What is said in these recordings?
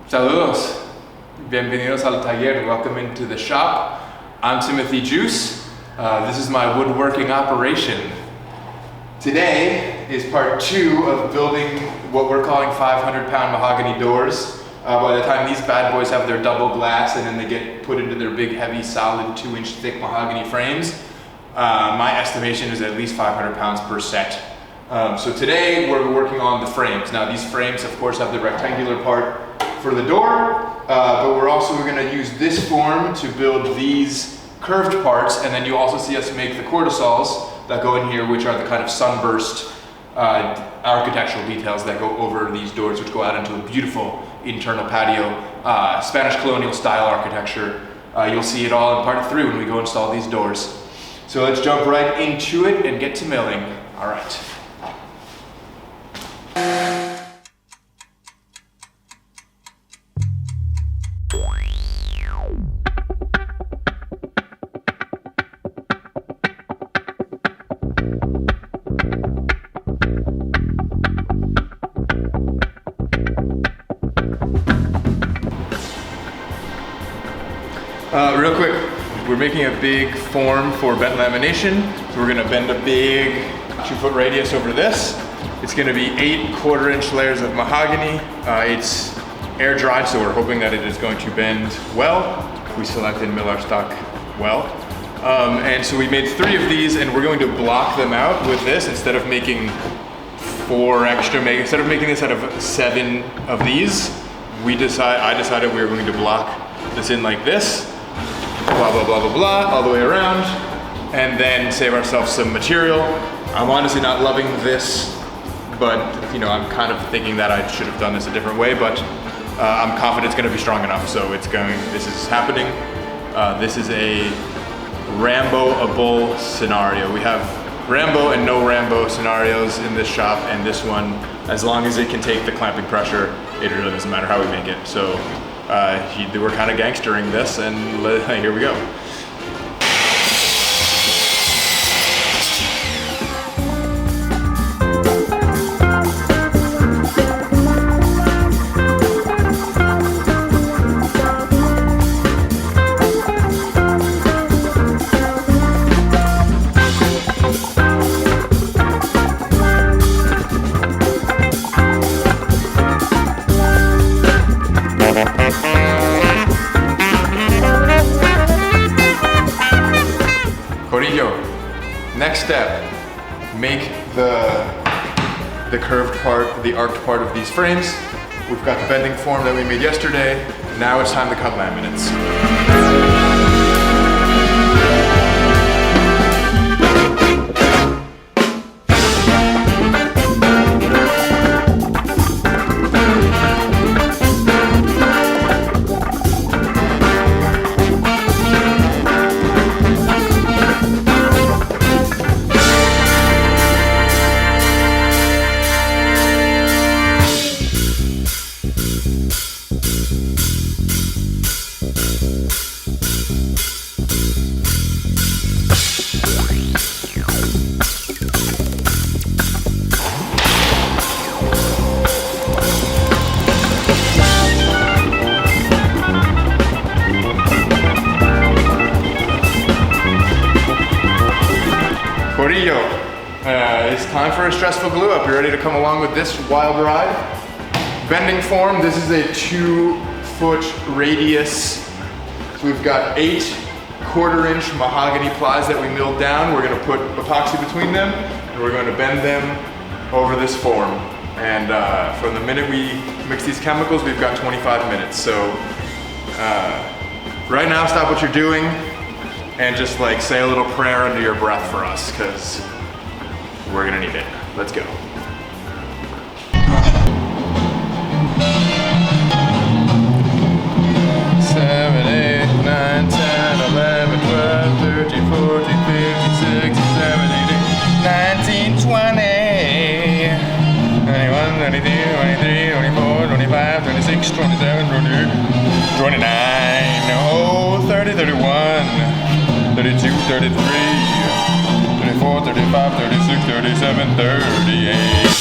Saludos. Bienvenidos al taller. Welcome into the shop. I'm Timothy Juice. This is my woodworking operation. Today is part 2 of building what we're calling 500-pound mahogany doors. By the time these bad boys have their double glass and then they get put into their big, heavy, solid 2-inch thick mahogany frames, my estimation is at least 500 pounds per set. So today we're working on the frames. Now these frames of course have the rectangular part for the door, but we're also going to use this form to build these curved parts, and then you also see us make the cortesols that go in here, which are the kind of sunburst architectural details that go over these doors, which go out into a beautiful internal patio, Spanish colonial style architecture. You'll see it all in part 3 when we go install these doors. So let's jump right into it and get to milling. All right. Real quick, we're making a big form for bent lamination. So we're gonna bend a big 2-foot radius over this. It's gonna be 8 1/4-inch layers of mahogany. It's air dried, so we're hoping that it is going to bend well. We select and mill our stock well. And so we made 3 of these, and we're going to block them out with this instead of making 4 extra. Instead of making this out of 7 of these, I decided we were going to block this in like this. Blah, blah, blah, blah, blah, all the way around, and then save ourselves some material. I'm honestly not loving this, but you know, I'm kind of thinking that I should have done this a different way, but I'm confident it's gonna be strong enough, so this is happening. This is a Rambo-able scenario. We have Rambo and no Rambo scenarios in this shop, and this one, as long as it can take the clamping pressure, it really doesn't matter how we make it. So we're kind of gangstering this, and here we go. Corillo, next step, make the curved part, the arced part of these frames. We've got the bending form that we made yesterday. Now it's time to cut laminates. Corillo, it's time for a stressful glue up. You ready to come along with this wild ride? Bending form, this is a 2-foot radius. So we've got 8 1/4-inch mahogany plies that we milled down. We're gonna put epoxy between them, and we're gonna bend them over this form. And from the minute we mix these chemicals, we've got 25 minutes. So right now, stop what you're doing and just like say a little prayer under your breath for us, because we're gonna need it. Let's go. 7, 8, 9, 10, 11, 12, 13, 14, 15, 16, 17, 18, 19, 20, 21, 22, 23, 24, 25, 26, 27, 28, 29, oh, 30, 31. 32, 33, 34, 35, 36, 37, 38.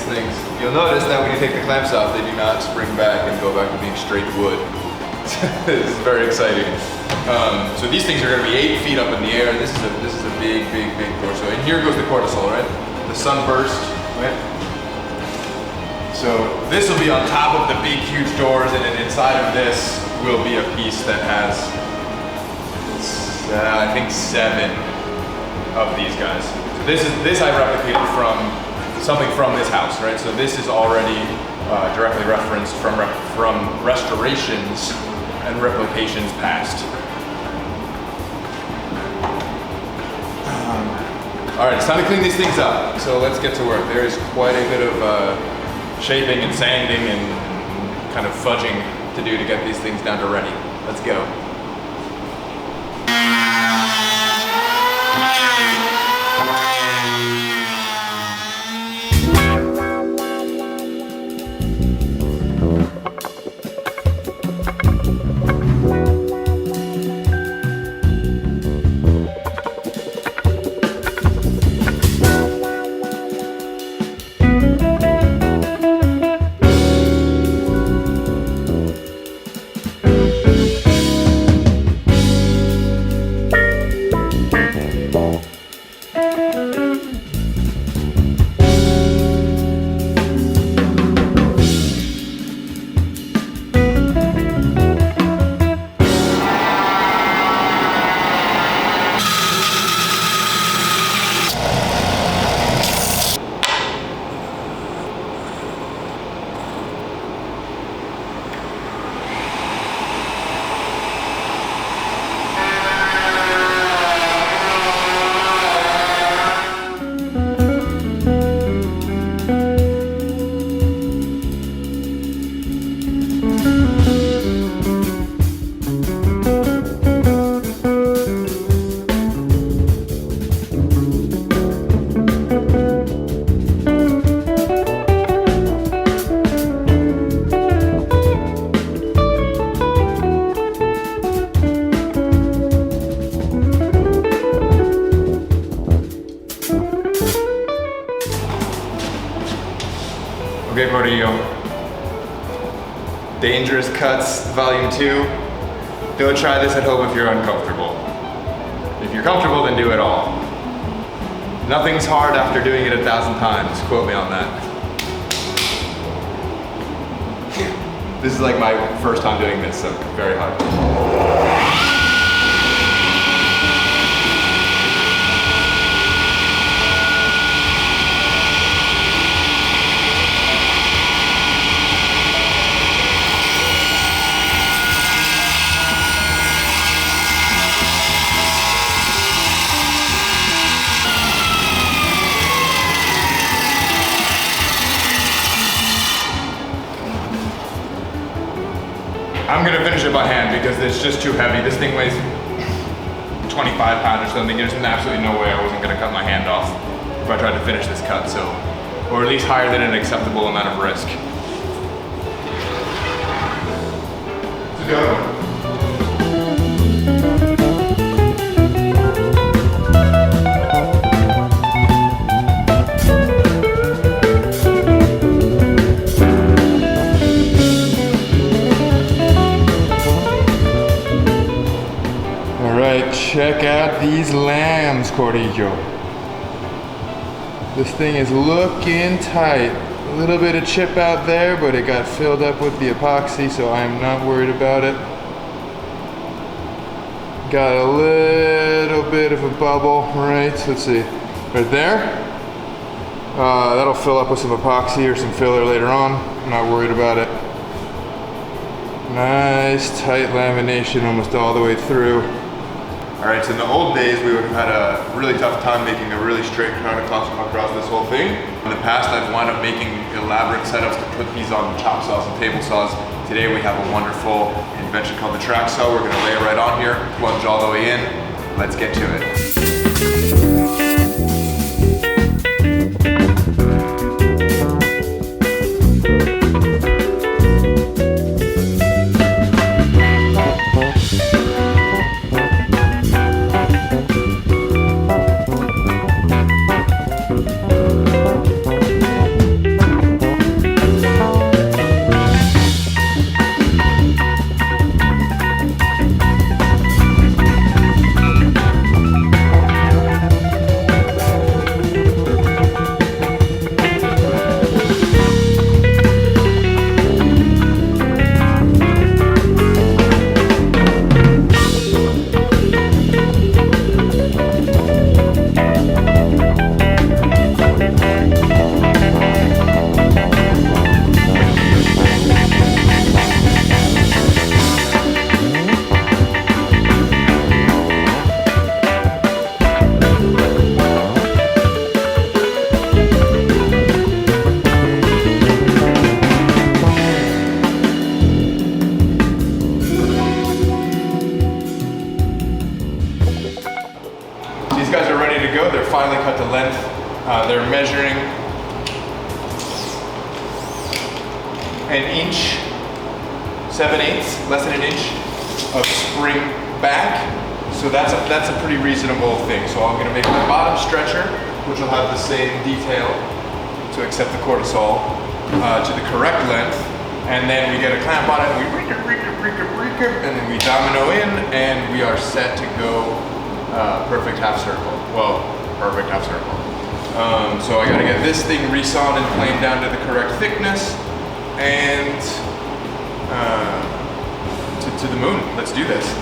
these things. You'll notice that when you take the clamps off, they do not spring back and go back to being straight wood. This is very exciting. So these things are going to be 8 feet up in the air. This is a big torso. And here goes the cortisol, right? The sunburst, right? So this will be on top of the big, huge doors, and then inside of this will be a piece that has, I think, 7 of these guys. So this I replicated from something from this house, right? So this is already directly referenced from restorations and replications past. All right, it's time to clean these things up. So let's get to work. There is quite a bit of shaping and sanding and kind of fudging to do to get these things down to ready. Let's go. Okay, Corillo. Dangerous Cuts, Volume 2. Don't try this at home if you're uncomfortable. If you're comfortable, then do it all. Nothing's hard after doing it 1,000 times. Quote me on that. This is like my first time doing this, so very hard. I'm gonna finish it by hand because it's just too heavy. This thing weighs 25 pounds or something. There's absolutely no way I wasn't gonna cut my hand off if I tried to finish this cut, so, or at least higher than an acceptable amount of risk. It's a good one. Check out these lambs, Corillo. This thing is looking tight. A little bit of chip out there, but it got filled up with the epoxy, so I'm not worried about it. Got a little bit of a bubble, right? Let's see, right there. That'll fill up with some epoxy or some filler later on. I'm not worried about it. Nice tight lamination almost all the way through. All right, so in the old days, we would have had a really tough time making a really straight across this whole thing. In the past, I've wound up making elaborate setups to put these on chop saws and table saws. Today, we have a wonderful invention called the track saw. We're gonna lay it right on here, plunge all the way in. Let's get to it. an inch, 7/8, less than an inch of spring back. So that's a pretty reasonable thing. So I'm gonna make my bottom stretcher, which will have the same detail to accept the cortesol to the correct length. And then we get a clamp on it, and we and then we domino in, and we are set to go perfect half circle. Well, perfect half circle. So I gotta get this thing resawn and planed down to the correct thickness, and to the moon. Let's do this.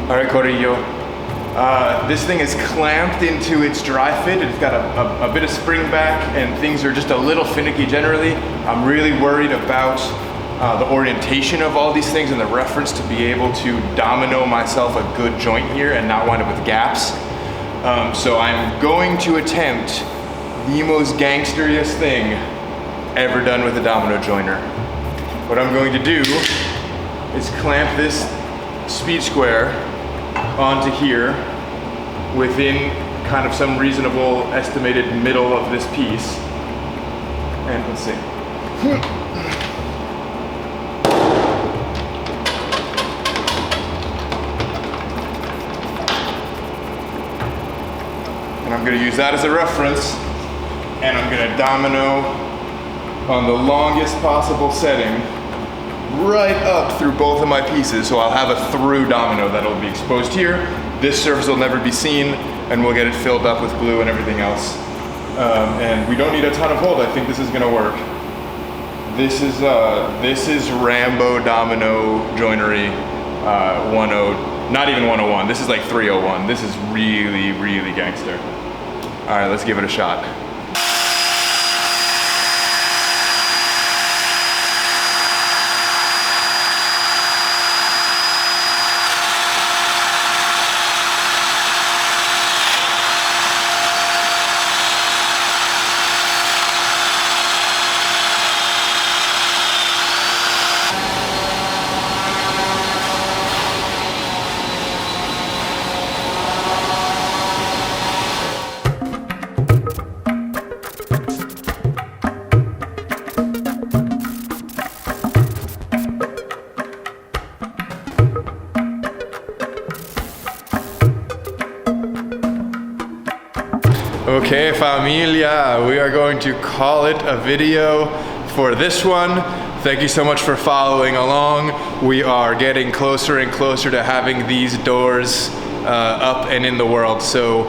All right, Corillo. This thing is clamped into its dry fit. It's got a bit of spring back, and things are just a little finicky generally. I'm really worried about the orientation of all these things and the reference to be able to domino myself a good joint here and not wind up with gaps. So I'm going to attempt the most gangsteriest thing ever done with a domino joiner. What I'm going to do is clamp this speed square onto here within kind of some reasonable estimated middle of this piece. And let's see. And I'm gonna use that as a reference, and I'm gonna domino on the longest possible setting right up through both of my pieces, so I'll have a through domino that'll be exposed here. This surface will never be seen, and we'll get it filled up with glue and everything else. And we don't need a ton of hold. I think this is gonna work. This is Rambo domino joinery 10, not even 101. This is like 301. This is really, really gangster. All right, let's give it a shot. Okay, familia, we are going to call it a video for this one. Thank you so much for following along. We are getting closer and closer to having these doors up and in the world. So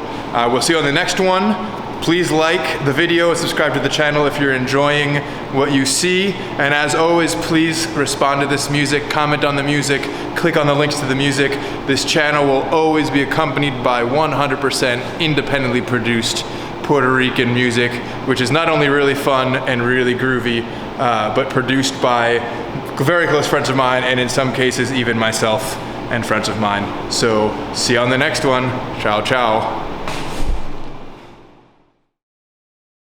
we'll see you on the next one. Please like the video and subscribe to the channel if you're enjoying what you see. And as always, please respond to this music, comment on the music, click on the links to the music. This channel will always be accompanied by 100% independently produced Puerto Rican music, which is not only really fun and really groovy, but produced by very close friends of mine, and in some cases even myself and friends of mine. So see you on the next one. Ciao, ciao.